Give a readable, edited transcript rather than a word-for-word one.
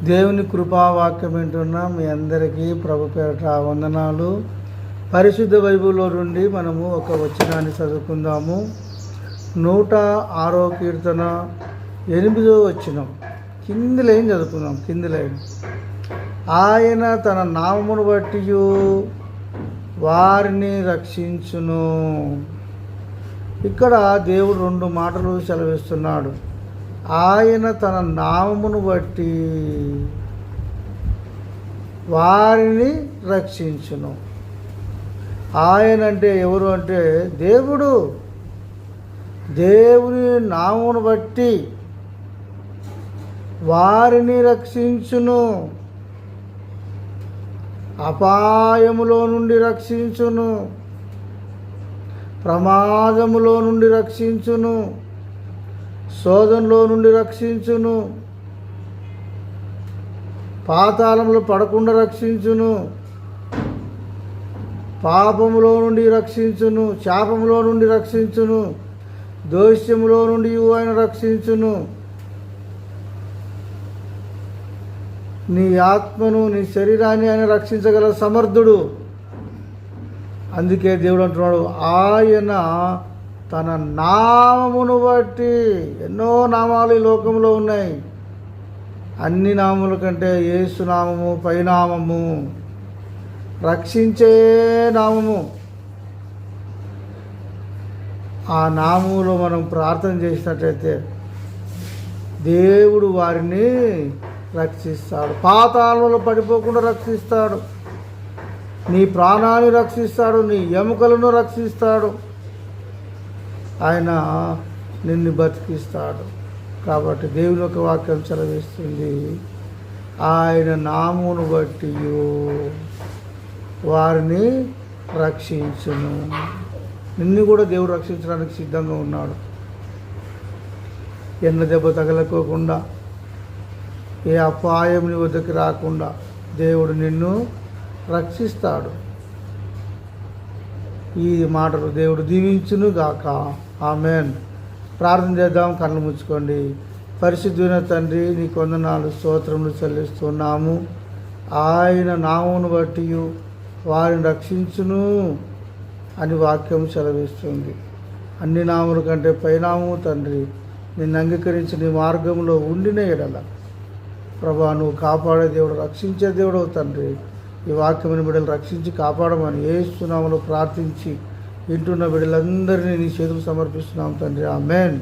దేవుని కృపావాక్యం వింటున్న మీ అందరికీ ప్రభు పేరట వందనాలు. పరిశుద్ధ బైబిల్లో నుండి మనము ఒక వచనాన్ని చదువుకుందాము. 106వ కీర్తన 8వ వచనం. కింది లైన్ చదువుకుందాం. కింది లైన్, ఆయన తన నామమును బట్టి వారిని రక్షించును. ఇక్కడ దేవుడు 2 మాటలు సెలవిస్తున్నాడు. ఆయన తన నామమును బట్టి వారిని రక్షించును. ఆయన అంటే ఎవరు అంటే దేవుడు. దేవుని నామమును బట్టి వారిని రక్షించును. అపాయములో నుండి రక్షించును, ప్రమాదములో నుండి రక్షించును, శోధనలో నుండి రక్షించును, పాతాళంలో పడకుండా రక్షించును, పాపములో నుండి రక్షించును, శాపములో నుండి రక్షించును, దోష్యములో నుండి ఆయన రక్షించును. నీ ఆత్మను, నీ శరీరాన్ని ఆయన రక్షించగల సమర్థుడు. అందుకే దేవుడు అంటున్నాడు, ఆయన తన నామమును బట్టి. ఎన్నో నామాలు ఈ లోకంలో ఉన్నాయి. అన్ని నామముల కంటే యేసు నామము పైనామము, రక్షించే నామము. ఆ నామములో మనం ప్రార్థన చేసినట్లయితే దేవుడు వారిని రక్షిస్తాడు. పాతాళంలో పడిపోకుండా రక్షిస్తాడు. నీ ప్రాణాన్ని రక్షిస్తాడు, నీ ఎముకలను రక్షిస్తాడు. ఆయన నిన్ను బతికిస్తాడు. కాబట్టి దేవుని యొక్క వాక్యం సెలవిస్తుంది, ఆయన నామమును బట్టి వారిని రక్షించును. నిన్ను కూడా దేవుడు రక్షించడానికి సిద్ధంగా ఉన్నాడు. ఎన్న దెబ్బ తగలకోకుండా, ఏ అపాయం నీ వద్దకు రాకుండా దేవుడు నిన్ను రక్షిస్తాడు. ఈ మాటలు దేవుడు దీవించును గాక. ఆమెన్. ప్రార్థన చేద్దాం. కళ్ళు ముచ్చుకోండి. పరిశుద్ధుని తండ్రి, నీకు వందనాలు, స్తోత్రములు చెల్లిస్తున్నాము. ఆయన నామమును బట్టి వారిని రక్షించును అని వాక్యం సెలవిస్తుంది. అన్ని నామముల కంటే పైనామము తండ్రి, నిన్ను అంగీకరించి నీ మార్గంలో ఉండిన ఎడల ప్రభా, నువ్వు కాపాడే దేవుడు, రక్షించే దేవుడు తండ్రి. ఈ వాక్యమైన బిడ్డలు రక్షించి కాపాడమని యేసు నామములో ప్రార్థించి వింటున్న బిడ్డలందరినీ నీ చేతులు సమర్పిస్తున్నాం తండ్రి. ఆమేన్.